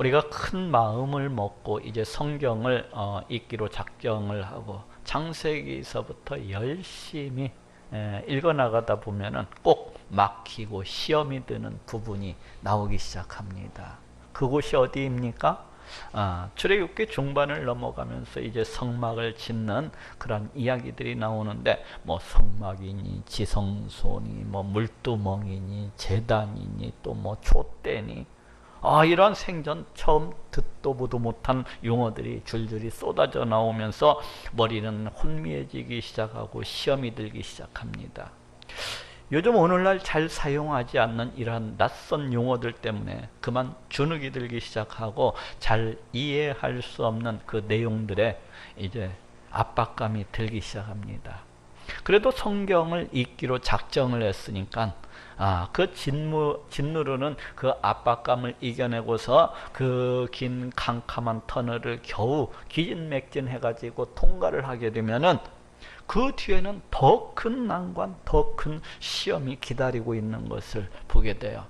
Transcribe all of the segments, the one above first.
우리가 큰 마음을 먹고 이제 성경을 읽기로 작정을 하고 창세기서부터 열심히 읽어나가다 보면은 꼭 막히고 시험이 드는 부분이 나오기 시작합니다. 그곳이 어디입니까? 출애굽기 중반을 넘어가면서 이제 성막을 짓는 그런 이야기들이 나오는데, 뭐 성막이니 지성소니 뭐 물두멍이니 제단이니 또 뭐 촛대니, 이런 생전 처음 듣도 보도 못한 용어들이 줄줄이 쏟아져 나오면서 머리는 혼미해지기 시작하고 시험이 들기 시작합니다. 요즘 오늘날 잘 사용하지 않는 이러한 낯선 용어들 때문에 그만 주눅이 들기 시작하고 잘 이해할 수 없는 그 내용들에 이제 압박감이 들기 시작합니다. 그래도 성경을 읽기로 작정을 했으니까 그 짓누르는 그 압박감을 이겨내고서 그 긴 캄캄한 터널을 겨우 기진맥진해가지고 통과를 하게 되면은 그 뒤에는 더 큰 난관, 더 큰 시험이 기다리고 있는 것을 보게 돼요.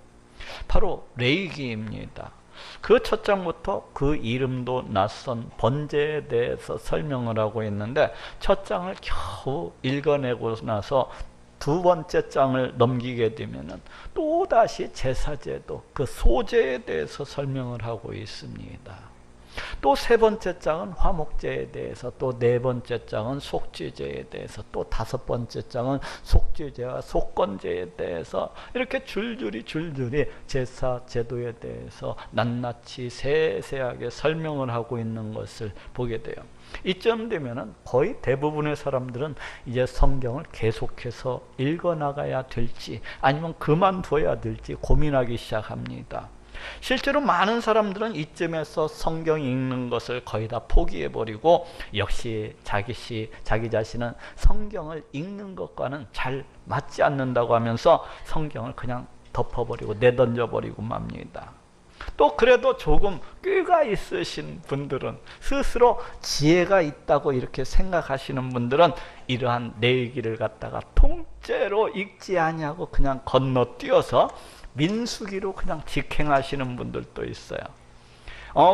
바로 레위기입니다. 그 첫 장부터 그 이름도 낯선 번제에 대해서 설명을 하고 있는데, 첫 장을 겨우 읽어내고 나서 두 번째 장을 넘기게 되면은 또다시 제사제도, 그 소제에 대해서 설명을 하고 있습니다. 또 세 번째 장은 화목제에 대해서, 또 네 번째 장은 속죄제에 대해서, 또 다섯 번째 장은 속죄제와 속건제에 대해서, 이렇게 줄줄이 제사 제도에 대해서 낱낱이 세세하게 설명을 하고 있는 것을 보게 돼요. 이쯤 되면은 거의 대부분의 사람들은 이제 성경을 계속해서 읽어나가야 될지 아니면 그만둬야 될지 고민하기 시작합니다. 실제로 많은 사람들은 이쯤에서 성경 읽는 것을 거의 다 포기해버리고, 역시 자기 자신은 성경을 읽는 것과는 잘 맞지 않는다고 하면서 성경을 그냥 덮어버리고 내던져버리고 맙니다. 또 그래도 조금 꾀가 있으신 분들은, 스스로 지혜가 있다고 이렇게 생각하시는 분들은 이러한 레위기를 갖다가 통째로 읽지 아니하고 그냥 건너뛰어서 민수기로 그냥 직행하시는 분들도 있어요.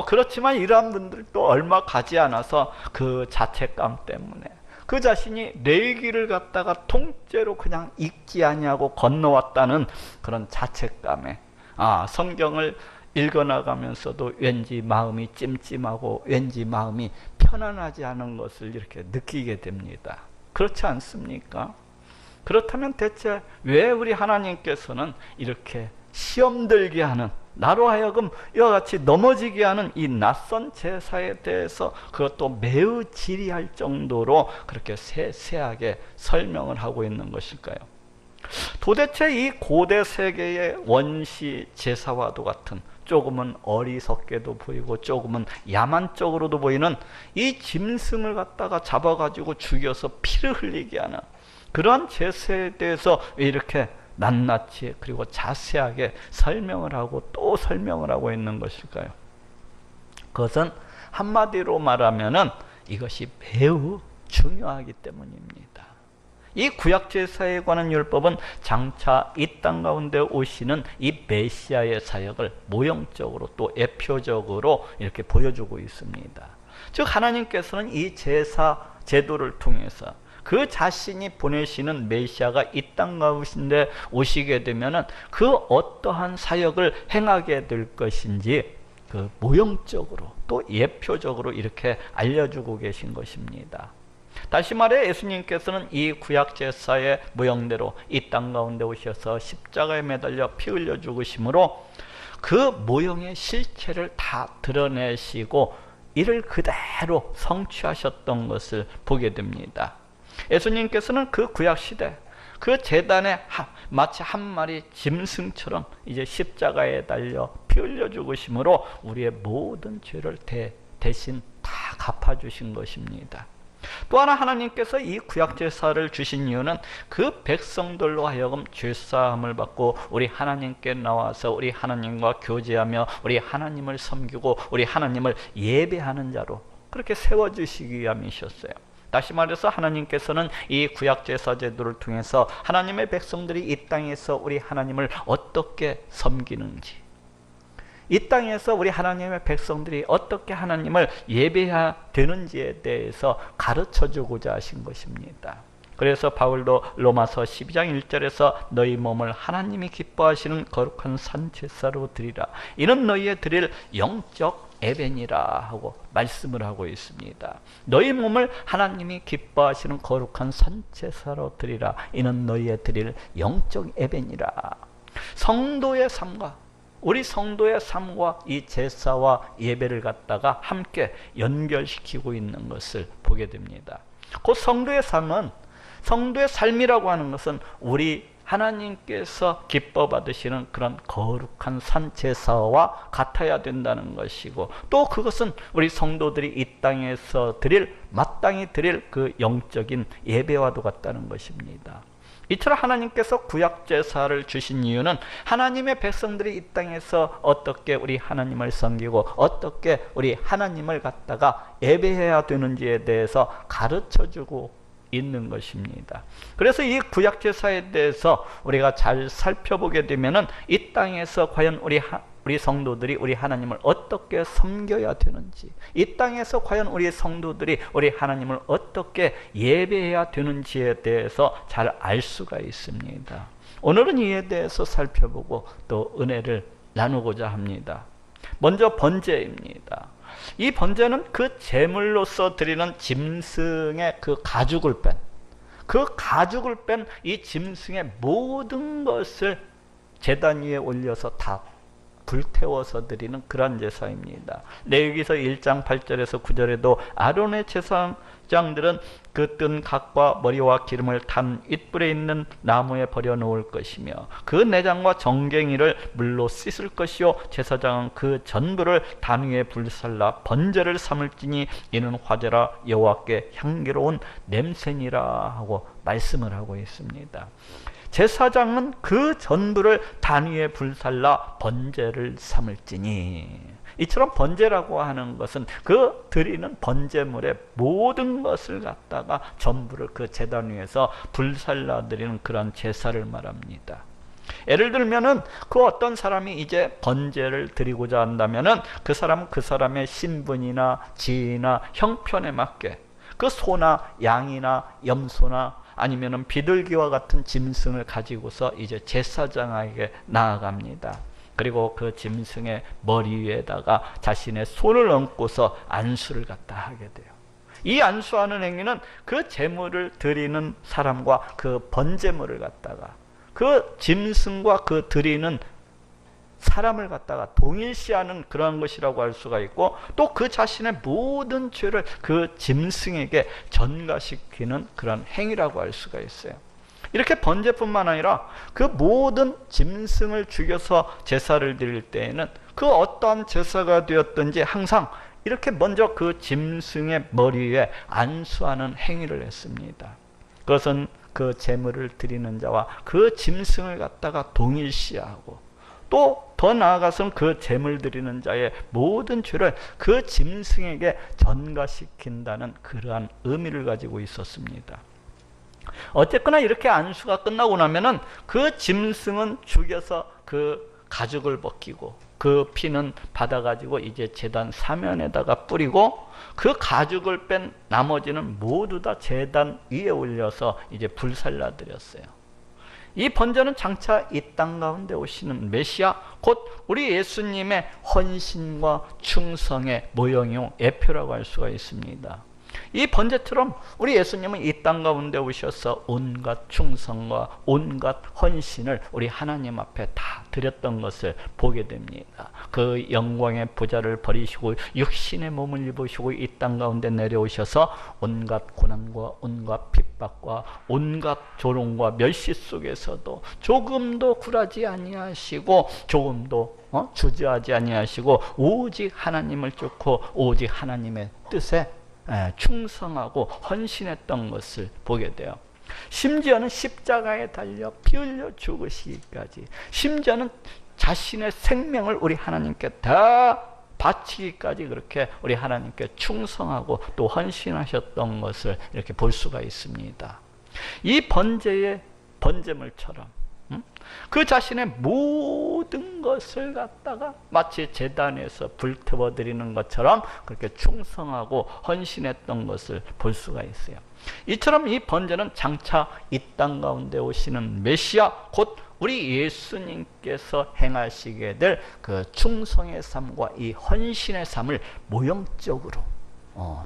그렇지만 이러한 분들도 얼마 가지 않아서 그 자책감 때문에 그 자신이 레위기를 갖다가 통째로 그냥 읽지 아니하고 건너왔다는 그런 자책감에 성경을 읽어나가면서도 왠지 마음이 찜찜하고 왠지 마음이 편안하지 않은 것을 이렇게 느끼게 됩니다. 그렇지 않습니까? 그렇다면 대체 왜 우리 하나님께서는 이렇게 시험 들게 하는, 나로 하여금 이와 같이 넘어지게 하는 이 낯선 제사에 대해서 그것도 매우 지리할 정도로 그렇게 세세하게 설명을 하고 있는 것일까요? 도대체 이 고대 세계의 원시 제사와도 같은, 조금은 어리석게도 보이고 조금은 야만적으로도 보이는 이 짐승을 갖다가 잡아가지고 죽여서 피를 흘리게 하는 그러한 제사에 대해서 왜 이렇게 낱낱이 그리고 자세하게 설명을 하고 또 설명을 하고 있는 것일까요? 그것은 한마디로 말하면은 이것이 매우 중요하기 때문입니다. 이 구약제사에 관한 율법은 장차 이 땅 가운데 오시는 이 메시아의 사역을 모형적으로 또 예표적으로 이렇게 보여주고 있습니다. 즉 하나님께서는 이 제사 제도를 통해서 그 자신이 보내시는 메시아가 이 땅 가운데 오시게 되면은 그 어떠한 사역을 행하게 될 것인지 그 모형적으로 또 예표적으로 이렇게 알려주고 계신 것입니다. 다시 말해 예수님께서는 이 구약 제사의 모형대로 이 땅 가운데 오셔서 십자가에 매달려 피 흘려 죽으심으로 그 모형의 실체를 다 드러내시고 이를 그대로 성취하셨던 것을 보게 됩니다. 예수님께서는 그 구약시대 그 제단에 마치 한 마리 짐승처럼 이제 십자가에 달려 피 흘려 죽으심으로 우리의 모든 죄를 대신 다 갚아주신 것입니다. 또 하나 하나님께서 이 구약제사를 주신 이유는 그 백성들로 하여금 죄사함을 받고 우리 하나님께 나와서 우리 하나님과 교제하며 우리 하나님을 섬기고 우리 하나님을 예배하는 자로 그렇게 세워주시기 위함이셨어요. 다시 말해서 하나님께서는 이 구약제사 제도를 통해서 하나님의 백성들이 이 땅에서 우리 하나님을 어떻게 섬기는지, 이 땅에서 우리 하나님의 백성들이 어떻게 하나님을 예배해야 되는지에 대해서 가르쳐주고자 하신 것입니다. 그래서 바울도 로마서 12장 1절에서 너희 몸을 하나님이 기뻐하시는 거룩한 산제사로 드리라. 이는 너희의 드릴 영적 예배니라 하고 말씀을 하고 있습니다. 너희 몸을 하나님이 기뻐하시는 거룩한 산제사로 드리라. 이는 너희의 드릴 영적 예배니라. 성도의 삶과 우리 성도의 삶과 이 제사와 예배를 갖다가 함께 연결시키고 있는 것을 보게 됩니다. 그 성도의 삶은, 성도의 삶이라고 하는 것은 우리 하나님께서 기뻐 받으시는 그런 거룩한 산제사와 같아야 된다는 것이고, 또 그것은 우리 성도들이 이 땅에서 마땅히 드릴 그 영적인 예배와도 같다는 것입니다. 이처럼 하나님께서 구약제사를 주신 이유는 하나님의 백성들이 이 땅에서 어떻게 우리 하나님을 섬기고 어떻게 우리 하나님을 갖다가 예배해야 되는지에 대해서 가르쳐주고 있는 것입니다. 그래서 이 구약제사에 대해서 우리가 잘 살펴보게 되면은 이 땅에서 과연 우리 성도들이 우리 하나님을 어떻게 섬겨야 되는지, 이 땅에서 과연 우리 성도들이 우리 하나님을 어떻게 예배해야 되는지에 대해서 잘 알 수가 있습니다. 오늘은 이에 대해서 살펴보고 또 은혜를 나누고자 합니다. 먼저 번제입니다. 이 번제는 그 제물로서 드리는 짐승의 그 가죽을 뺀 이 짐승의 모든 것을 제단 위에 올려서 다 불태워서 드리는 그런 제사입니다. 레위기서 1장 8절에서 9절에도 아론의 제사장들은 그 뜬 각과 머리와 기름을 탄 윗불에 있는 나무에 버려 놓을 것이며 그 내장과 정갱이를 물로 씻을 것이요 제사장은 그 전부를 단 위에 불살라 번제를 삼을지니 이는 화제라 여호와께 향기로운 냄새니라 하고 말씀을 하고 있습니다. 제사장은 그 전부를 단 위에 불살라 번제를 삼을지니, 이처럼 번제라고 하는 것은 그 드리는 번제물의 모든 것을 갖다가 전부를 그 제단 위에서 불살라 드리는 그런 제사를 말합니다. 예를 들면은 그 어떤 사람이 이제 번제를 드리고자 한다면은 그 사람의 신분이나 지위나 형편에 맞게 그 소나 양이나 염소나 아니면은 비둘기와 같은 짐승을 가지고서 이제 제사장에게 나아갑니다. 그리고 그 짐승의 머리 위에다가 자신의 손을 얹고서 안수를 갖다 하게 돼요. 이 안수하는 행위는 그 제물을 드리는 사람과 그 번제물을 갖다가 그 짐승과 그 드리는 사람을 갖다가 동일시하는 그런 것이라고 할 수가 있고, 또 그 자신의 모든 죄를 그 짐승에게 전가시키는 그런 행위라고 할 수가 있어요. 이렇게 번제뿐만 아니라 그 모든 짐승을 죽여서 제사를 드릴 때에는 그 어떠한 제사가 되었든지 항상 이렇게 먼저 그 짐승의 머리 위에 안수하는 행위를 했습니다. 그것은 그 제물을 드리는 자와 그 짐승을 갖다가 동일시하고, 또 더 나아가서는 그 제물 드리는 자의 모든 죄를 그 짐승에게 전가시킨다는 그러한 의미를 가지고 있었습니다. 어쨌거나 이렇게 안수가 끝나고 나면은 그 짐승은 죽여서 그 가죽을 벗기고 그 피는 받아가지고 이제 제단 사면에다가 뿌리고 그 가죽을 뺀 나머지는 모두 다 제단 위에 올려서 이제 불살라 드렸어요. 이 번제는 장차 이 땅 가운데 오시는 메시아, 곧 우리 예수님의 헌신과 충성의 모형이요 예표라고 할 수가 있습니다. 이 번제처럼 우리 예수님은 이 땅 가운데 오셔서 온갖 충성과 온갖 헌신을 우리 하나님 앞에 다 드렸던 것을 보게 됩니다. 그 영광의 보좌를 버리시고 육신의 몸을 입으시고 이 땅 가운데 내려오셔서 온갖 고난과 온갖 핍박과 온갖 조롱과 멸시 속에서도 조금도 굴하지 아니하시고 조금도 주저하지 아니하시고 오직 하나님을 쫓고 오직 하나님의 뜻에 충성하고 헌신했던 것을 보게 돼요. 심지어는 십자가에 달려 피 흘려 죽으시기까지, 심지어는 자신의 생명을 우리 하나님께 다 바치기까지 그렇게 우리 하나님께 충성하고 또 헌신하셨던 것을 이렇게 볼 수가 있습니다. 이 번제의 번제물처럼 그 자신의 모든 것을 갖다가 마치 제단에서 불태워 드리는 것처럼 그렇게 충성하고 헌신했던 것을 볼 수가 있어요. 이처럼 이 번제는 장차 이 땅 가운데 오시는 메시아 곧 우리 예수님께서 행하시게 될 그 충성의 삶과 이 헌신의 삶을 모형적으로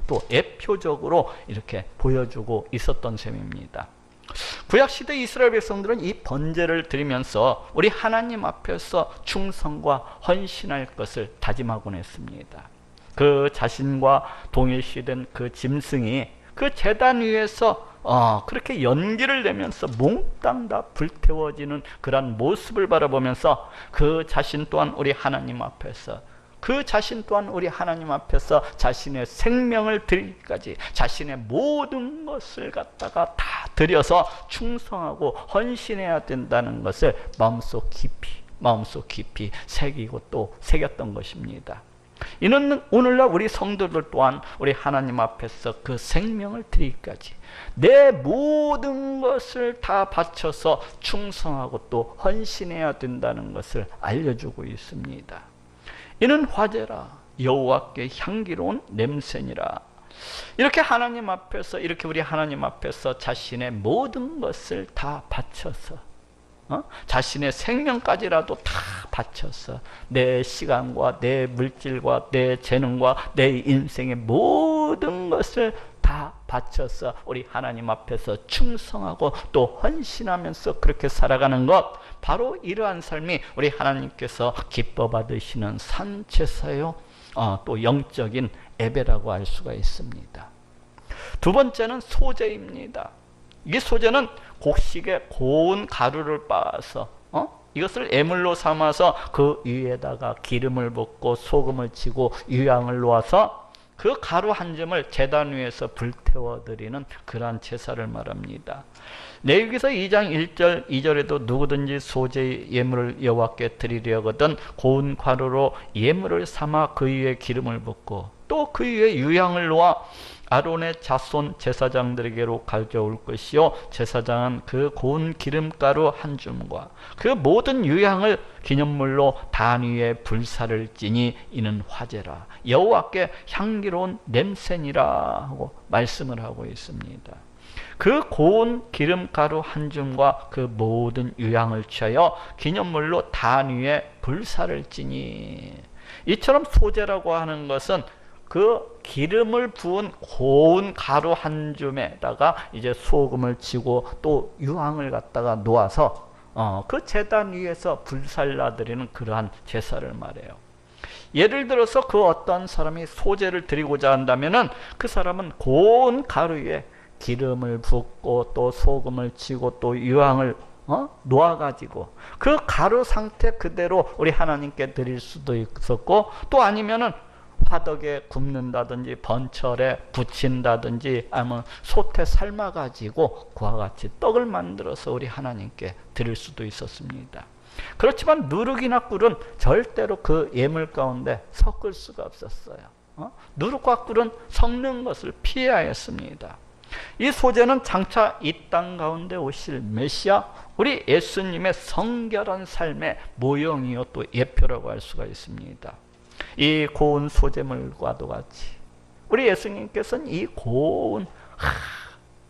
또 예표적으로 이렇게 보여주고 있었던 셈입니다. 구약시대 이스라엘 백성들은 이 번제를 드리면서 우리 하나님 앞에서 충성과 헌신할 것을 다짐하곤 했습니다. 그 자신과 동일시된 그 짐승이 그 제단 위에서 그렇게 연기를 내면서 몽땅 다 불태워지는 그러한 모습을 바라보면서 그 자신 또한 우리 하나님 앞에서 자신의 생명을 드리기까지 자신의 모든 것을 갖다가 다 드려서 충성하고 헌신해야 된다는 것을 마음속 깊이 새기고 또 새겼던 것입니다. 이는 오늘날 우리 성도들 또한 우리 하나님 앞에서 그 생명을 드리기까지 내 모든 것을 다 바쳐서 충성하고 또 헌신해야 된다는 것을 알려주고 있습니다. 이는 화제라 여호와께 향기로운 냄새니라. 이렇게 우리 하나님 앞에서 자신의 모든 것을 다 바쳐서 자신의 생명까지라도 다 바쳐서 내 시간과 내 물질과 내 재능과 내 인생의 모든 것을 다 바쳐서 우리 하나님 앞에서 충성하고 또 헌신하면서 그렇게 살아가는 것, 바로 이러한 삶이 우리 하나님께서 기뻐 받으시는 산제사요 또 영적인 예배라고 할 수가 있습니다. 두 번째는 소제입니다. 이 소제는 곡식에 고운 가루를 빻아서 이것을 예물로 삼아서 그 위에다가 기름을 붓고 소금을 치고 유향을 놓아서 그 가루 한 점을 제단 위에서 불태워 드리는 그러한 제사를 말합니다. 레위기서 2장 1절 2절에도 누구든지 소제 예물을 여호와께 드리려거든 고운 가루로 예물을 삼아 그 위에 기름을 붓고 또 그 위에 유향을 놓아 아론의 자손 제사장들에게로 가져올 것이요 제사장은 그 고운 기름가루 한 줌과 그 모든 유향을 기념물로 단 위에 불사를 찌니 이는 화제라 여호와께 향기로운 냄새니라 하고 말씀을 하고 있습니다. 그 고운 기름가루 한 줌과 그 모든 유향을 취하여 기념물로 단 위에 불사를 찌니. 이처럼 소제라고 하는 것은 그 기름을 부은 고운 가루 한 줌에다가 이제 소금을 치고 또 유황을 갖다가 놓아서 그 제단 위에서 불살라 드리는 그러한 제사를 말해요. 예를 들어서 그 어떤 사람이 소제를 드리고자 한다면은 그 사람은 고운 가루 위에 기름을 붓고 또 소금을 치고 또 유황을 놓아가지고 그 가루 상태 그대로 우리 하나님께 드릴 수도 있었고 또 아니면은 화덕에 굽는다든지 번철에 부친다든지 아니면 솥에 삶아가지고 그와 같이 떡을 만들어서 우리 하나님께 드릴 수도 있었습니다. 그렇지만 누룩이나 꿀은 절대로 그 예물 가운데 섞을 수가 없었어요. 누룩과 꿀은 섞는 것을 피해야 했습니다. 이 소제는 장차 이 땅 가운데 오실 메시아 우리 예수님의 성결한 삶의 모형이요 또 예표라고 할 수가 있습니다. 이 고운 소제물과도 같이 우리 예수님께서는 이 고운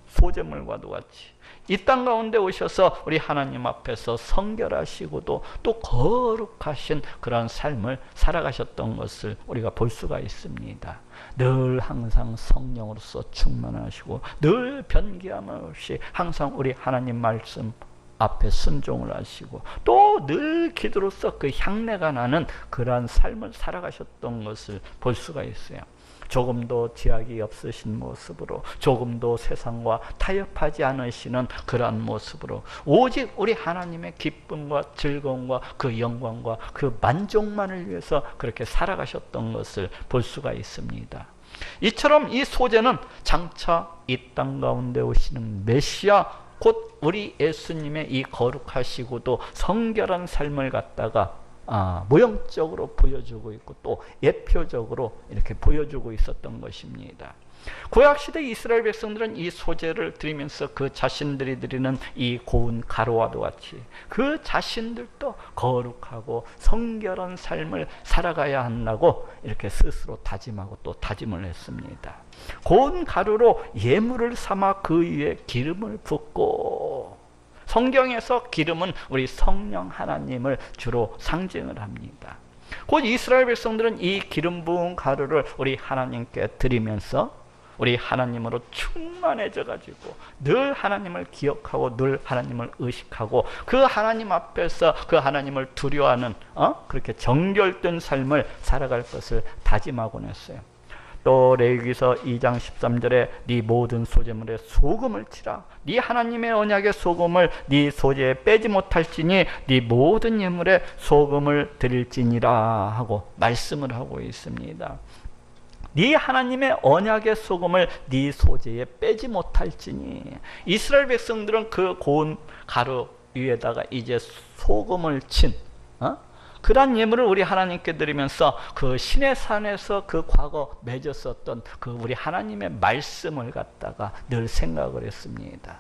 소제물과도 같이 이 땅 가운데 오셔서 우리 하나님 앞에서 성결하시고도 또 거룩하신 그런 삶을 살아가셨던 것을 우리가 볼 수가 있습니다. 늘 항상 성령으로서 충만하시고 늘 변기함 없이 항상 우리 하나님 말씀 앞에 순종을 하시고 또 늘 기도로서 그 향내가 나는 그러한 삶을 살아가셨던 것을 볼 수가 있어요. 조금도 제약이 없으신 모습으로 조금도 세상과 타협하지 않으시는 그러한 모습으로 오직 우리 하나님의 기쁨과 즐거움과 그 영광과 그 만족만을 위해서 그렇게 살아가셨던 것을 볼 수가 있습니다. 이처럼 이 소제는 장차 이 땅 가운데 오시는 메시아 곧 우리 예수님의 이 거룩하시고도 성결한 삶을 갖다가 모형적으로 보여주고 있고 또 예표적으로 이렇게 보여주고 있었던 것입니다. 구약시대 이스라엘 백성들은 이 소제를 드리면서 그 자신들이 드리는 이 고운 가루와도 같이 그 자신들도 거룩하고 성결한 삶을 살아가야 한다고 이렇게 스스로 다짐하고 또 다짐을 했습니다. 고운 가루로 예물을 삼아 그 위에 기름을 붓고, 성경에서 기름은 우리 성령 하나님을 주로 상징을 합니다. 곧 이스라엘 백성들은 이 기름 부은 가루를 우리 하나님께 드리면서 우리 하나님으로 충만해져 가지고 늘 하나님을 기억하고 늘 하나님을 의식하고 그 하나님 앞에서 그 하나님을 두려워하는 그렇게 정결된 삶을 살아갈 것을 다짐하곤 했어요. 또 레위기서 2장 13절에 네 모든 소제물에 소금을 치라. 네 하나님의 언약의 소금을 네 소제에 빼지 못할지니 네 모든 예물에 소금을 드릴지니라 하고 말씀을 하고 있습니다. 네 하나님의 언약의 소금을 네 소제에 빼지 못할지니, 이스라엘 백성들은 그 고운 가루 위에다가 이제 소금을 친 그러한 예물을 우리 하나님께 드리면서 그 신의 산에서 그 과거 맺었었던 그 우리 하나님의 말씀을 갖다가 늘 생각을 했습니다.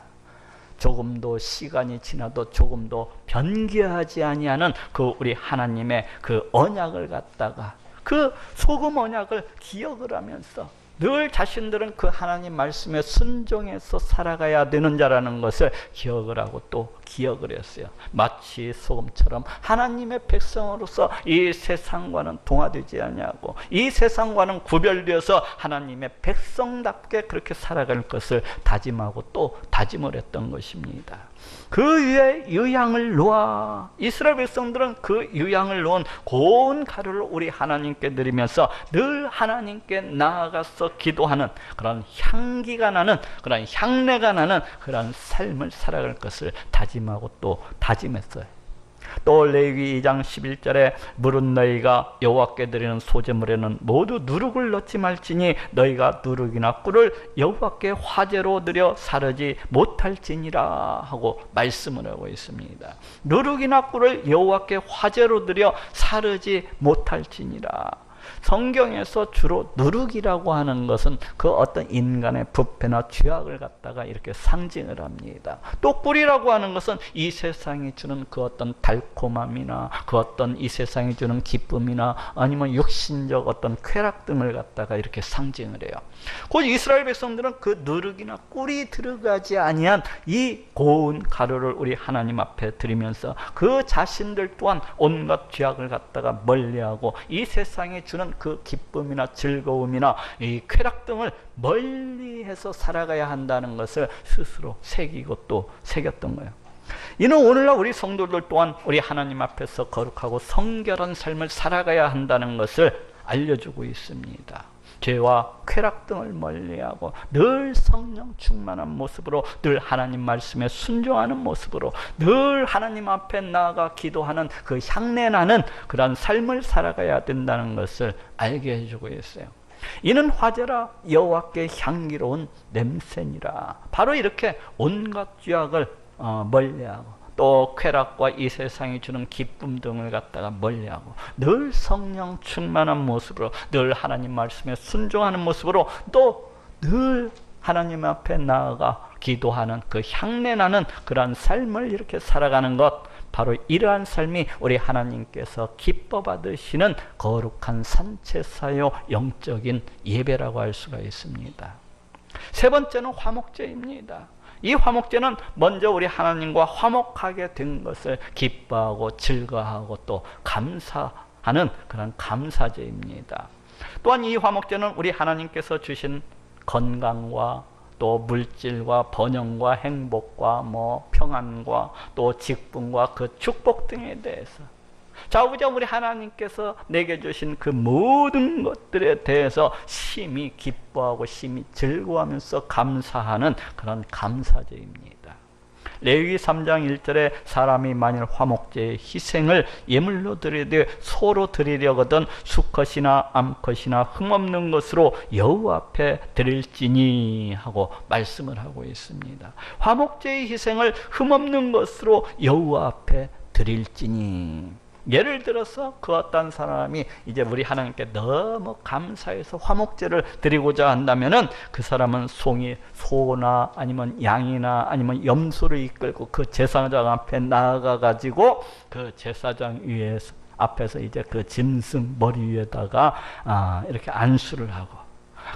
조금도 시간이 지나도 조금도 변개하지 아니하는 그 우리 하나님의 그 언약을 갖다가, 그 소금 언약을 기억을 하면서 늘 자신들은 그 하나님 말씀에 순종해서 살아가야 되는 자라는 것을 기억을 하고 또 기억을 했어요. 마치 소금처럼 하나님의 백성으로서 이 세상과는 동화되지 않냐고, 이 세상과는 구별되어서 하나님의 백성답게 그렇게 살아갈 것을 다짐하고 또 다짐을 했던 것입니다. 그 위에 유향을 놓아, 이스라엘 백성들은 그 유향을 놓은 고운 가루를 우리 하나님께 드리면서 늘 하나님께 나아가서 기도하는 그런 향기가 나는, 그런 향내가 나는 그런 삶을 살아갈 것을 다짐하고 또 다짐했어요. 또 레위기 2장 11절에 물은 너희가 여호와께 드리는 소제물에는 모두 누룩을 넣지 말지니 너희가 누룩이나 꿀을 여호와께 화제로 드려 사르지 못할지니라 하고 말씀을 하고 있습니다. 누룩이나 꿀을 여호와께 화제로 드려 사르지 못할지니라. 성경에서 주로 누룩이라고 하는 것은 그 어떤 인간의 부패나 죄악을 갖다가 이렇게 상징을 합니다. 또 꿀이라고 하는 것은 이 세상이 주는 그 어떤 달콤함이나 그 어떤 이 세상이 주는 기쁨이나 아니면 육신적 어떤 쾌락 등을 갖다가 이렇게 상징을 해요. 곧 이스라엘 백성들은 그 누룩이나 꿀이 들어가지 아니한 이 고운 가루를 우리 하나님 앞에 드리면서 그 자신들 또한 온갖 죄악을 갖다가 멀리하고 이 세상이 주는 그 기쁨이나 즐거움이나 이 쾌락 등을 멀리해서 살아가야 한다는 것을 스스로 새기고 또 새겼던 거예요. 이는 오늘날 우리 성도들 또한 우리 하나님 앞에서 거룩하고 성결한 삶을 살아가야 한다는 것을 알려주고 있습니다. 죄와 쾌락 등을 멀리하고 늘 성령 충만한 모습으로, 늘 하나님 말씀에 순종하는 모습으로, 늘 하나님 앞에 나아가 기도하는 그 향내나는 그런 삶을 살아가야 된다는 것을 알게 해주고 있어요. 이는 화제라 여호와께 향기로운 냄새니라. 바로 이렇게 온갖 죄악을 멀리하고 또 쾌락과 이 세상이 주는 기쁨 등을 갖다가 멀리하고 늘 성령 충만한 모습으로, 늘 하나님 말씀에 순종하는 모습으로, 또 늘 하나님 앞에 나아가 기도하는 그 향내나는 그러한 삶을 이렇게 살아가는 것, 바로 이러한 삶이 우리 하나님께서 기뻐 받으시는 거룩한 산채사요 영적인 예배라고 할 수가 있습니다. 세 번째는 화목제입니다. 이 화목제는 먼저 우리 하나님과 화목하게 된 것을 기뻐하고 즐거워하고 또 감사하는 그런 감사제입니다. 또한 이 화목제는 우리 하나님께서 주신 건강과 또 물질과 번영과 행복과 평안과 또 직분과 그 축복 등에 대해서 좌우자 우리 하나님께서 내게 주신 그 모든 것들에 대해서 심히 기뻐하고 심히 즐거워하면서 감사하는 그런 감사제입니다. 레위기 3장 1절에 사람이 만일 화목제의 희생을 예물로 드리되 소로 드리려거든 수컷이나 암컷이나 흠없는 것으로 여호와 앞에 드릴지니 하고 말씀을 하고 있습니다. 화목제의 희생을 흠없는 것으로 여호와 앞에 드릴지니. 예를 들어서 그 어떤 사람이 이제 우리 하나님께 너무 감사해서 화목제를 드리고자 한다면은 그 사람은 소나 아니면 양이나 아니면 염소를 이끌고 그 제사장 앞에 나아가 가지고 그 제사장 위에서 앞에서 이제 그 짐승 머리 위에다가 이렇게 안수를 하고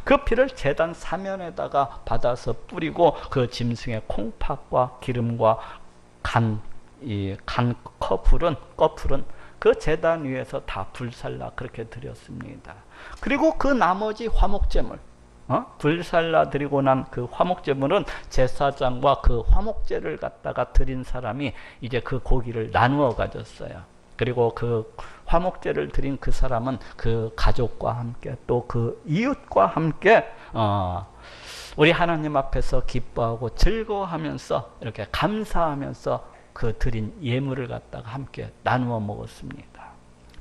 그 피를 제단 사면에다가 받아서 뿌리고 그 짐승의 콩팥과 기름과 간 꺼풀은 그 제단 위에서 다 불살라 그렇게 드렸습니다. 그리고 그 나머지 화목제물, 불살라 드리고 난 그 화목제물은 제사장과 그 화목제를 갖다가 드린 사람이 이제 그 고기를 나누어 가졌어요. 그리고 그 화목제를 드린 그 사람은 그 가족과 함께 또 그 이웃과 함께 우리 하나님 앞에서 기뻐하고 즐거워하면서 이렇게 감사하면서 그 드린 예물을 갖다가 함께 나누어 먹었습니다.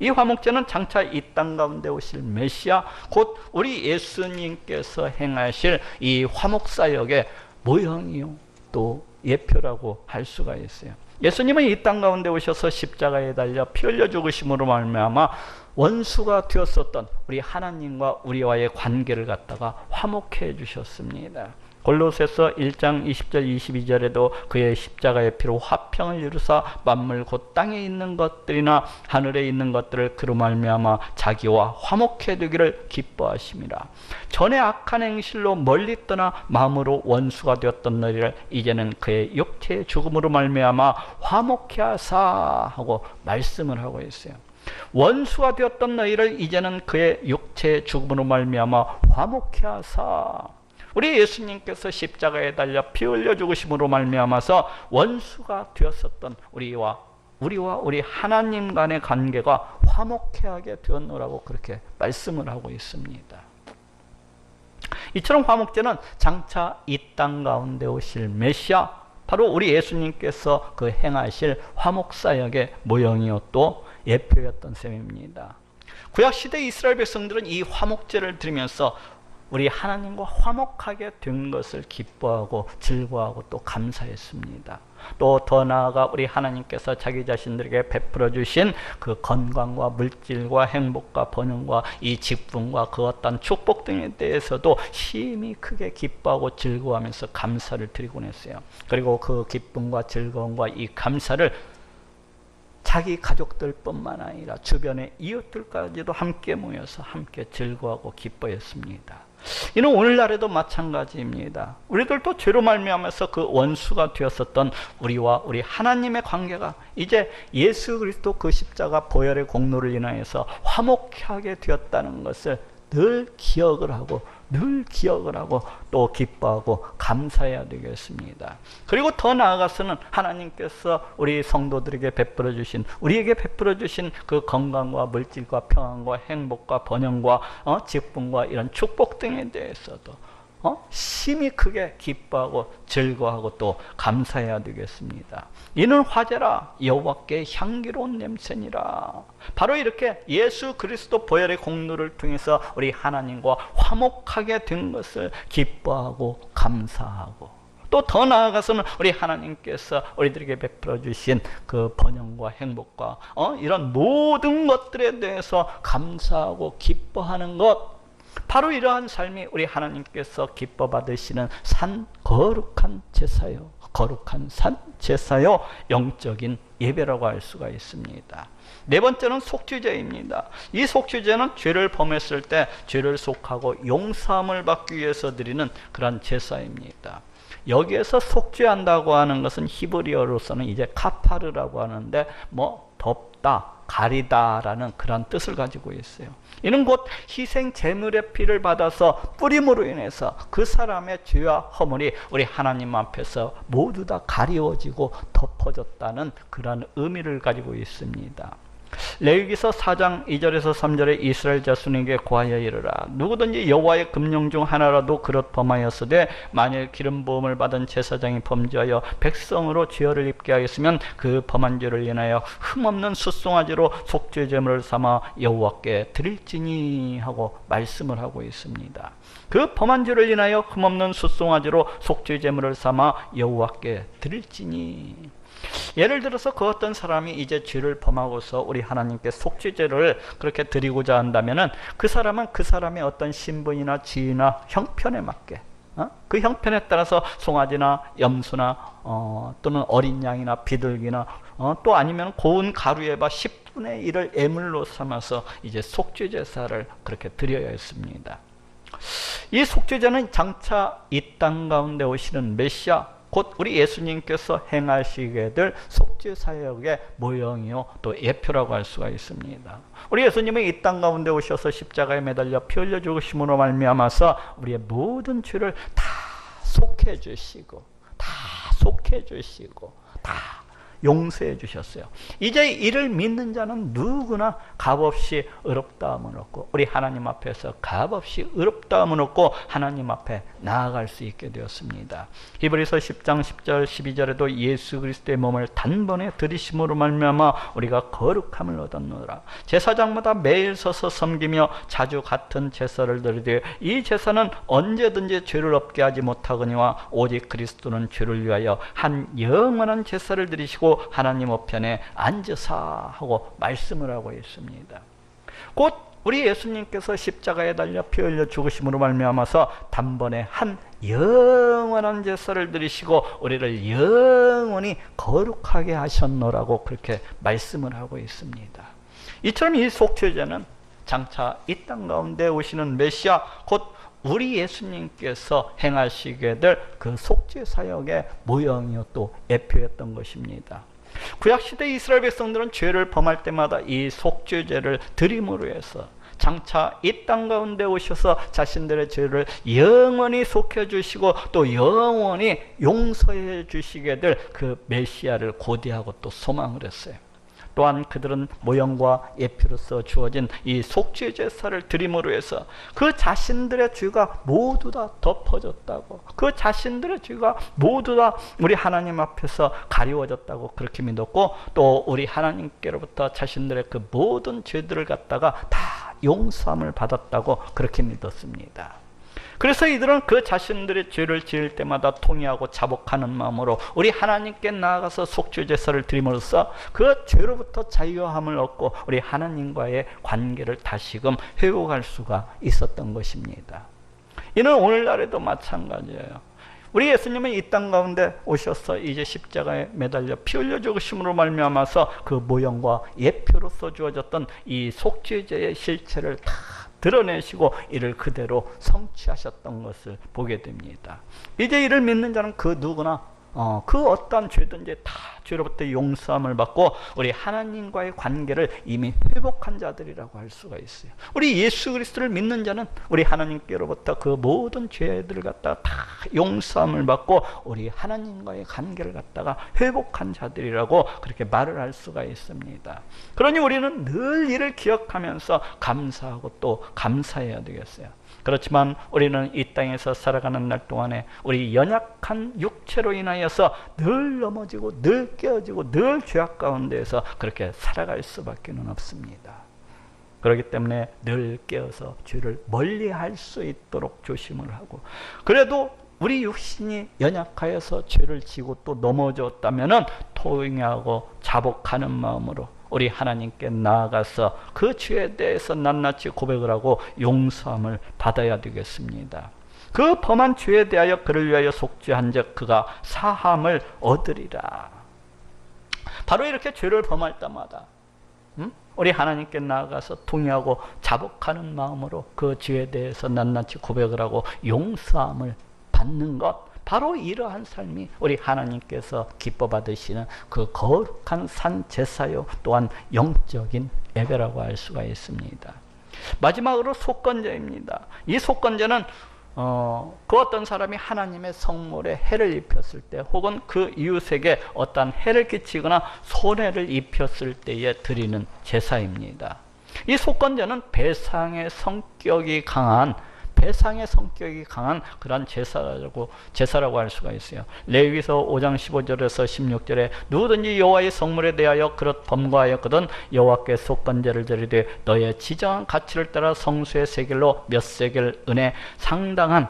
이 화목제는 장차 이 땅 가운데 오실 메시아 곧 우리 예수님께서 행하실 이 화목사역의 모형이요 또 예표라고 할 수가 있어요. 예수님은 이 땅 가운데 오셔서 십자가에 달려 피 흘려 죽으심으로 말미암아 원수가 되었었던 우리 하나님과 우리와의 관계를 갖다가 화목해 주셨습니다. 골로새서 1장 20절 22절에도 그의 십자가의 피로 화평을 이루사 만물 곧 땅에 있는 것들이나 하늘에 있는 것들을 그로 말미암아 자기와 화목해 두기를 기뻐하심이라. 전에 악한 행실로 멀리 떠나 마음으로 원수가 되었던 너희를 이제는 그의 육체의 죽음으로 말미암아 화목해 하사 하고 말씀을 하고 있어요. 원수가 되었던 너희를 이제는 그의 육체의 죽음으로 말미암아 화목해 하사. 우리 예수님께서 십자가에 달려 피 흘려 죽으심으로 말미암아서 원수가 되었었던 우리와 우리 하나님 간의 관계가 화목해 하게 되었노라고 그렇게 말씀을 하고 있습니다. 이처럼 화목제는 장차 이 땅 가운데 오실 메시아 바로 우리 예수님께서 그 행하실 화목사역의 모형이요 또 예표였던 셈입니다. 구약시대 이스라엘 백성들은 이 화목제를 드리면서 우리 하나님과 화목하게 된 것을 기뻐하고 즐거워하고 또 감사했습니다. 또 더 나아가 우리 하나님께서 자기 자신들에게 베풀어 주신 그 건강과 물질과 행복과 번영과 이 직분과 그 어떤 축복 등에 대해서도 심히 크게 기뻐하고 즐거워하면서 감사를 드리곤 했어요. 그리고 그 기쁨과 즐거움과 이 감사를 자기 가족들뿐만 아니라 주변의 이웃들까지도 함께 모여서 함께 즐거워하고 기뻐했습니다. 이는 오늘날에도 마찬가지입니다. 우리들도 죄로 말미암아서 그 원수가 되었었던 우리와 우리 하나님의 관계가 이제 예수 그리스도 그 십자가 보혈의 공로를 인하여서 화목하게 되었다는 것을 늘 기억을 하고 또 기뻐하고 감사해야 되겠습니다. 그리고 더 나아가서는 하나님께서 우리 성도들에게 베풀어 주신 우리에게 베풀어 주신 그 건강과 물질과 평안과 행복과 번영과 직분과 이런 축복 등에 대해서도 심히 크게 기뻐하고 즐거워하고 또 감사해야 되겠습니다. 이는 화제라 여호와께 향기로운 냄새니라. 바로 이렇게 예수 그리스도 보혈의 공로를 통해서 우리 하나님과 화목하게 된 것을 기뻐하고 감사하고 또 더 나아가서는 우리 하나님께서 우리들에게 베풀어 주신 그 번영과 행복과 이런 모든 것들에 대해서 감사하고 기뻐하는 것, 바로 이러한 삶이 우리 하나님께서 기뻐 받으시는 거룩한 제사요, 거룩한 산 제사요, 영적인 예배라고 할 수가 있습니다. 네 번째는 속죄제입니다. 이 속죄제는 죄를 범했을 때 죄를 속하고 용서함을 받기 위해서 드리는 그런 제사입니다. 여기에서 속죄한다고 하는 것은 히브리어로서는 이제 카파르라고 하는데 덮다, 가리다라는 그런 뜻을 가지고 있어요. 이는 곧 희생 제물의 피를 받아서 뿌림으로 인해서 그 사람의 죄와 허물이 우리 하나님 앞에서 모두 다 가리워지고 덮어졌다는 그런 의미를 가지고 있습니다. 레위기서 4장 2절에서 3절에 이스라엘 자손에게 고하여 이르라. 누구든지 여호와의 금령 중 하나라도 그릇 범하였으되 만일 기름 부음을 받은 제사장이 범죄하여 백성으로 죄를 입게 하였으면 그 범한 죄를 인하여 흠없는 숫송아지로 속죄제물을 삼아 여호와께 드릴지니 하고 말씀을 하고 있습니다. 그 범한 죄를 인하여 흠없는 숫송아지로 속죄제물을 삼아 여호와께 드릴지니. 예를 들어서 그 어떤 사람이 이제 죄를 범하고서 우리 하나님께 속죄제를 그렇게 드리고자 한다면은 그 사람은 그 사람의 어떤 신분이나 지위나 형편에 맞게 그 형편에 따라서 송아지나 염소나 또는 어린 양이나 비둘기나 또 아니면 고운 가루에 봐 10분의 1을 예물로 삼아서 이제 속죄제사를 그렇게 드려야 했습니다. 이 속죄제는 장차 이 땅 가운데 오시는 메시아 곧 우리 예수님께서 행하시게 될 속죄사역의 모형이요 또 예표라고 할 수가 있습니다. 우리 예수님은 이 땅 가운데 오셔서 십자가에 매달려 피 흘려 죽으심으로 말미암아서 우리의 모든 죄를 다 속해 주시고 다 용서해 주셨어요. 이제 이를 믿는 자는 누구나 값없이 의롭다함을 얻고 우리 하나님 앞에서 값없이 의롭다함을 얻고 하나님 앞에 나아갈 수 있게 되었습니다. 히브리서 10장 10절 12절에도 예수 그리스도의 몸을 단번에 들이심으로 말미암아 우리가 거룩함을 얻었노라. 제사장마다 매일 서서 섬기며 자주 같은 제사를 드리되 이 제사는 언제든지 죄를 없게 하지 못하거니와 오직 그리스도는 죄를 위하여 한 영원한 제사를 드리시고 하나님 우편에 앉으사 하고 말씀을 하고 있습니다. 곧 우리 예수님께서 십자가에 달려 피 흘려 죽으심으로 말미암아서 단번에 한 영원한 제사를 드리시고 우리를 영원히 거룩하게 하셨노라고 그렇게 말씀을 하고 있습니다. 이처럼 이 속죄제는 장차 이 땅 가운데 오시는 메시아 곧 우리 예수님께서 행하시게 될 그 속죄사역의 모형이요 또 예표였던 것입니다. 구약시대 이스라엘 백성들은 죄를 범할 때마다 이 속죄제를 드림으로 해서 장차 이 땅 가운데 오셔서 자신들의 죄를 영원히 속해주시고 또 영원히 용서해 주시게 될 그 메시아를 고대하고 또 소망을 했어요. 또한 그들은 모형과 예표로서 주어진 이 속죄제사를 드림으로 해서 그 자신들의 죄가 모두 다 덮어졌다고, 그 자신들의 죄가 모두 다 우리 하나님 앞에서 가리워졌다고 그렇게 믿었고, 또 우리 하나님께로부터 자신들의 그 모든 죄들을 갖다가 다 용서함을 받았다고 그렇게 믿었습니다. 그래서 이들은 그 자신들의 죄를 지을 때마다 통회하고 자복하는 마음으로 우리 하나님께 나아가서 속죄제사를 드림으로써 그 죄로부터 자유함을 얻고 우리 하나님과의 관계를 다시금 회복할 수가 있었던 것입니다. 이는 오늘날에도 마찬가지예요. 우리 예수님은 이 땅 가운데 오셔서 이제 십자가에 매달려 피 흘려 죽으심으로 말미암아서 그 모형과 예표로서 주어졌던 이 속죄제의 실체를 다 드러내시고 이를 그대로 성취하셨던 것을 보게 됩니다. 이제 이를 믿는 자는 그 누구나 그 어떠한 죄든지 다 죄로부터 용서함을 받고 우리 하나님과의 관계를 이미 회복한 자들이라고 할 수가 있어요. 우리 예수 그리스도를 믿는 자는 우리 하나님께로부터 그 모든 죄들을 갖다가 다 용서함을 받고 우리 하나님과의 관계를 갖다가 회복한 자들이라고 그렇게 말을 할 수가 있습니다. 그러니 우리는 늘 이를 기억하면서 감사하고 또 감사해야 되겠어요. 그렇지만 우리는 이 땅에서 살아가는 날 동안에 우리 연약한 육체로 인하여서 늘 넘어지고 늘 깨어지고 늘 죄악 가운데에서 그렇게 살아갈 수밖에 없습니다. 그렇기 때문에 늘 깨어서 죄를 멀리할 수 있도록 조심을 하고, 그래도 우리 육신이 연약하여서 죄를 지고 또 넘어졌다면은 통회하고 자복하는 마음으로 우리 하나님께 나아가서 그 죄에 대해서 낱낱이 고백을 하고 용서함을 받아야 되겠습니다. 그 범한 죄에 대하여 그를 위하여 속죄한즉 그가 사함을 얻으리라. 바로 이렇게 죄를 범할 때마다 우리 하나님께 나아가서 통회하고 자복하는 마음으로 그 죄에 대해서 낱낱이 고백을 하고 용서함을 받는 것, 바로 이러한 삶이 우리 하나님께서 기뻐 받으시는 그 거룩한 산 제사요 또한 영적인 예배라고 할 수가 있습니다. 마지막으로 속건제입니다. 이 속건제는 그 어떤 사람이 하나님의 성물에 해를 입혔을 때 혹은 그 이웃에게 어떠한 해를 끼치거나 손해를 입혔을 때에 드리는 제사입니다. 이 속건제는 배상의 성격이 강한 그런 제사라고 할 수가 있어요. 레위기서 5장 15절에서 16절에 누구든지 여호와의 성물에 대하여 그릇 범과하였거든 여호와께 속건제를 드리되 너의 지정한 가치를 따라 성수의 세겔로 몇 세겔 은에 상당한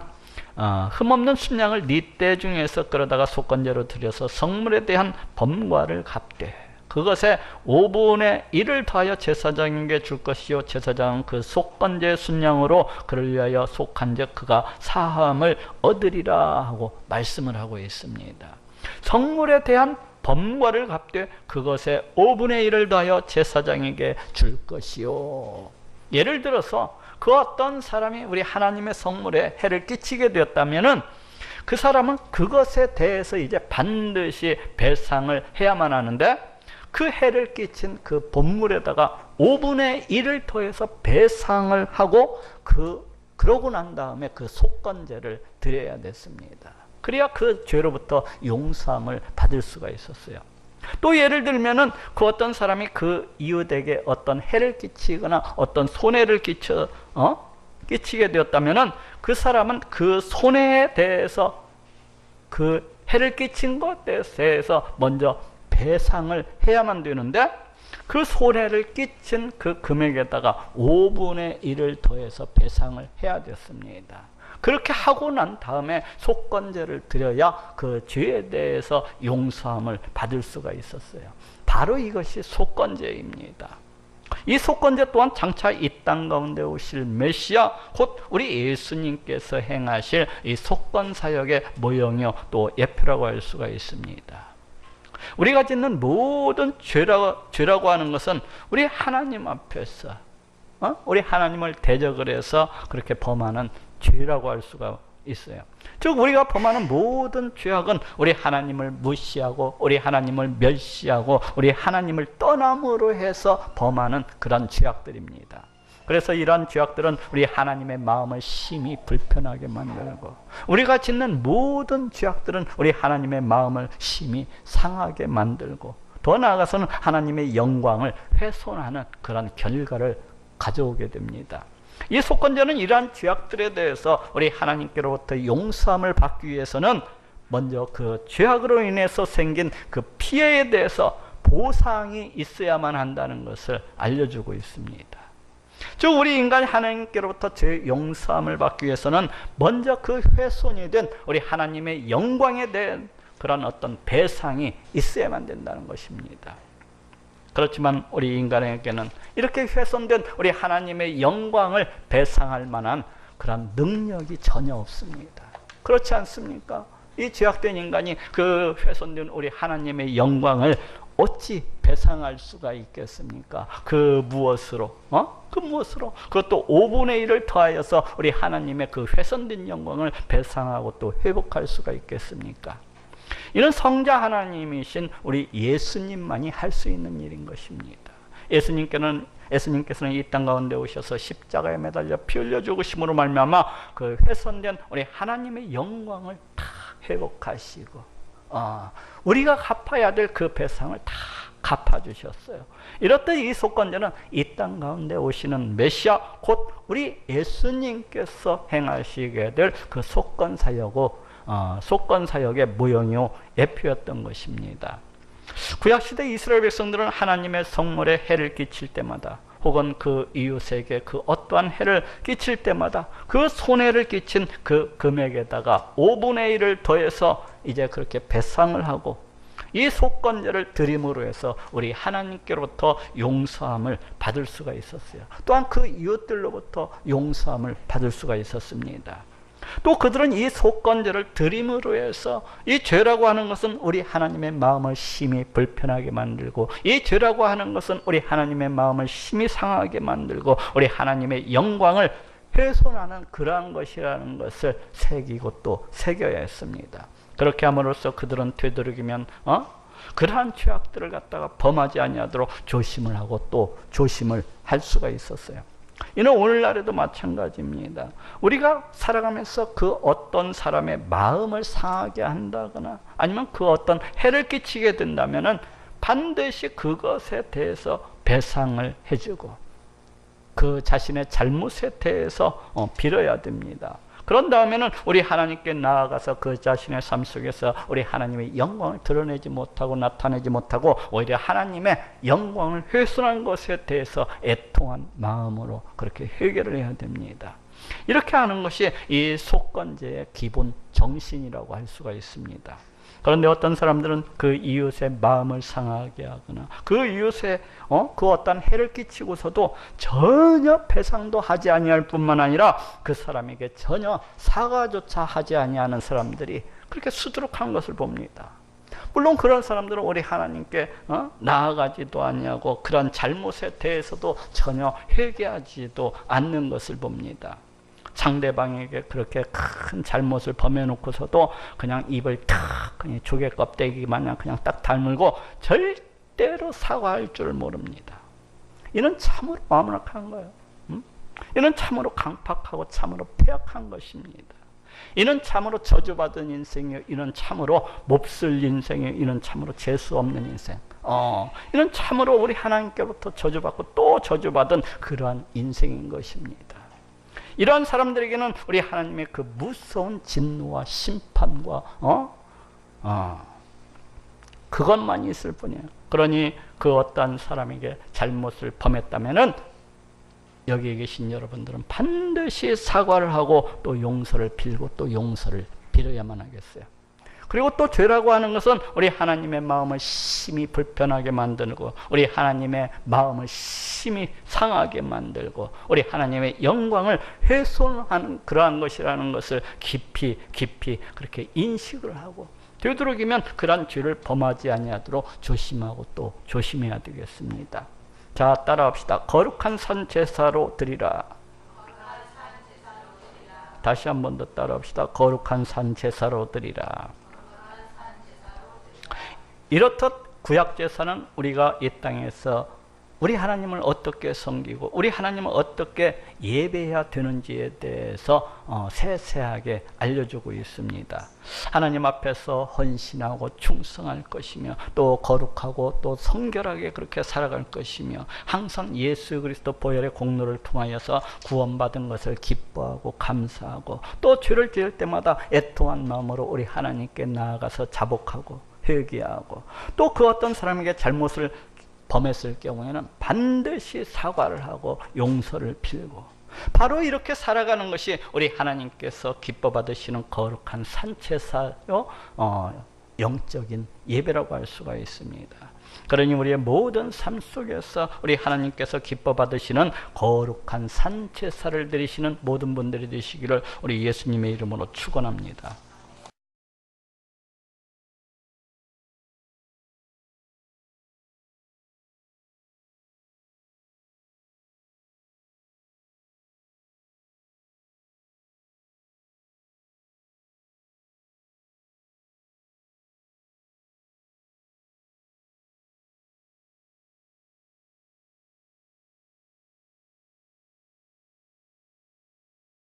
흠없는 순양을 네 떼 중에서 끌어다가 속건제로 드려서 성물에 대한 범과를 갚되 그것에 5분의 1을 더하여 제사장에게 줄 것이요 제사장은 그 속건제 순양으로 그를 위하여 속한즉 그가 사함을 얻으리라 하고 말씀을 하고 있습니다. 성물에 대한 범과를 갚되 그것에 5분의 1을 더하여 제사장에게 줄 것이요. 예를 들어서 그 어떤 사람이 우리 하나님의 성물에 해를 끼치게 되었다면은 그 사람은 그것에 대해서 이제 반드시 배상을 해야만 하는데 그 해를 끼친 그 본물에다가 5분의 1을 더해서 배상을 하고 그러고 난 다음에 그 속건제를 드려야 됐습니다. 그래야 그 죄로부터 용서함을 받을 수가 있었어요. 또 예를 들면은 그 어떤 사람이 그 이웃에게 어떤 해를 끼치거나 어떤 손해를 끼치게 되었다면은 그 사람은 그 손해에 대해서 그 해를 끼친 것에 대해서 먼저 배상을 해야만 되는데 그 손해를 끼친 그 금액에다가 5분의 1을 더해서 배상을 해야 됐습니다. 그렇게 하고 난 다음에 속건제를 드려야 그 죄에 대해서 용서함을 받을 수가 있었어요. 바로 이것이 속건제입니다. 이 속건제 또한 장차 이 땅 가운데 오실 메시아 곧 우리 예수님께서 행하실 이 속건사역의 모형이요 또 예표라고 할 수가 있습니다. 우리가 짓는 모든 죄라고 하는 것은 우리 하나님 앞에서 우리 하나님을 대적을 해서 그렇게 범하는 죄라고 할 수가 있어요. 즉 우리가 범하는 모든 죄악은 우리 하나님을 무시하고 우리 하나님을 멸시하고 우리 하나님을 떠남으로 해서 범하는 그런 죄악들입니다. 그래서 이러한 죄악들은 우리 하나님의 마음을 심히 불편하게 만들고 우리가 짓는 모든 죄악들은 우리 하나님의 마음을 심히 상하게 만들고 더 나아가서는 하나님의 영광을 훼손하는 그런 결과를 가져오게 됩니다. 이 속건제는 이러한 죄악들에 대해서 우리 하나님께로부터 용서함을 받기 위해서는 먼저 그 죄악으로 인해서 생긴 그 피해에 대해서 보상이 있어야만 한다는 것을 알려주고 있습니다. 즉 우리 인간이 하나님께로부터 죄 용서함을 받기 위해서는 먼저 그 훼손이 된 우리 하나님의 영광에 대한 그런 어떤 배상이 있어야만 된다는 것입니다. 그렇지만 우리 인간에게는 이렇게 훼손된 우리 하나님의 영광을 배상할 만한 그런 능력이 전혀 없습니다. 그렇지 않습니까? 이 죄악된 인간이 그 훼손된 우리 하나님의 영광을 어찌 배상할 수가 있겠습니까? 그 무엇으로? 그 무엇으로? 그것도 5분의 1을 더하여서 우리 하나님의 그 훼손된 영광을 배상하고 또 회복할 수가 있겠습니까? 이는 성자 하나님이신 우리 예수님만이 할 수 있는 일인 것입니다. 예수님께서는 이 땅 가운데 오셔서 십자가에 매달려 피 흘려 죽으심으로 말미암아 그 훼손된 우리 하나님의 영광을 다 회복하시고 우리가 갚아야 될 그 배상을 다 갚아주셨어요. 이렇듯 이 속건제는 이 땅 가운데 오시는 메시아 곧 우리 예수님께서 행하시게 될 그 속건사역의 모형이요 예표였던 것입니다. 구약시대 이스라엘 백성들은 하나님의 성물에 해를 끼칠 때마다 혹은 그 이웃에게 그 어떠한 해를 끼칠 때마다 그 손해를 끼친 그 금액에다가 5분의 1을 더해서 이제 그렇게 배상을 하고 이 속건제를 드림으로 해서 우리 하나님께로부터 용서함을 받을 수가 있었어요. 또한 그 이웃들로부터 용서함을 받을 수가 있었습니다. 또 그들은 이 속건제를 드림으로 해서 이 죄라고 하는 것은 우리 하나님의 마음을 심히 불편하게 만들고 이 죄라고 하는 것은 우리 하나님의 마음을 심히 상하게 만들고 우리 하나님의 영광을 훼손하는 그러한 것이라는 것을 새기고 또 새겨야 했습니다. 그렇게 함으로써 그들은 되도록이면 그러한 죄악들을 갖다가 범하지 아니하도록 조심을 하고 또 조심을 할 수가 있었어요. 이는 오늘날에도 마찬가지입니다. 우리가 살아가면서 그 어떤 사람의 마음을 상하게 한다거나 아니면 그 어떤 해를 끼치게 된다면은 반드시 그것에 대해서 배상을 해주고 그 자신의 잘못에 대해서 빌어야 됩니다. 그런 다음에는 우리 하나님께 나아가서 그 자신의 삶 속에서 우리 하나님의 영광을 드러내지 못하고 나타내지 못하고 오히려 하나님의 영광을 훼손한 것에 대해서 애통한 마음으로 그렇게 회개를 해야 됩니다. 이렇게 하는 것이 이 속건제의 기본 정신이라고 할 수가 있습니다. 그런데 어떤 사람들은 그 이웃의 마음을 상하게 하거나 그 이웃에 그 어떤 해를 끼치고서도 전혀 배상도 하지 아니할 뿐만 아니라 그 사람에게 전혀 사과조차 하지 아니하는 사람들이 그렇게 수두룩한 것을 봅니다. 물론 그런 사람들은 우리 하나님께 나아가지도 아니하고 그런 잘못에 대해서도 전혀 회개하지도 않는 것을 봅니다. 상대방에게 그렇게 큰 잘못을 범해놓고서도 그냥 입을 탁 그냥 조개 껍데기 마냥 그냥 딱 다물고 절대로 사과할 줄 모릅니다. 이는 참으로 마음을 약한 거예요. 이는 참으로 강팍하고 참으로 폐역한 것입니다. 이는 참으로 저주받은 인생이요, 이는 참으로 몹쓸 인생이요, 이는 참으로 재수 없는 인생. 이는 참으로 우리 하나님께로부터 저주받고 또 저주받은 그러한 인생인 것입니다. 이러한 사람들에게는 우리 하나님의 그 무서운 진노와 심판과 그것만 있을 뿐이에요. 그러니 그 어떤 사람에게 잘못을 범했다면은 여기에 계신 여러분들은 반드시 사과를 하고 또 용서를 빌고 또 용서를 빌어야만 하겠어요. 그리고 또 죄라고 하는 것은 우리 하나님의 마음을 심히 불편하게 만들고 우리 하나님의 마음을 심히 상하게 만들고 우리 하나님의 영광을 훼손하는 그러한 것이라는 것을 깊이 그렇게 인식을 하고 되도록이면 그러한 죄를 범하지 아니하도록 조심하고 또 조심해야 되겠습니다. 자, 따라합시다. 거룩한 산 제사로 드리라. 다시 한 번 더 따라합시다. 거룩한 산 제사로 드리라. 이렇듯 구약 제사는 우리가 이 땅에서 우리 하나님을 어떻게 섬기고 우리 하나님을 어떻게 예배해야 되는지에 대해서 세세하게 알려주고 있습니다. 하나님 앞에서 헌신하고 충성할 것이며 또 거룩하고 또 성결하게 그렇게 살아갈 것이며 항상 예수 그리스도 보혈의 공로를 통하여서 구원받은 것을 기뻐하고 감사하고 또 죄를 지을 때마다 애통한 마음으로 우리 하나님께 나아가서 자복하고 회개하고 또 그 어떤 사람에게 잘못을 범했을 경우에는 반드시 사과를 하고 용서를 빌고 바로 이렇게 살아가는 것이 우리 하나님께서 기뻐 받으시는 거룩한 산제사요 영적인 예배라고 할 수가 있습니다. 그러니 우리의 모든 삶 속에서 우리 하나님께서 기뻐 받으시는 거룩한 산제사를 드리시는 모든 분들이 되시기를 우리 예수님의 이름으로 축원합니다.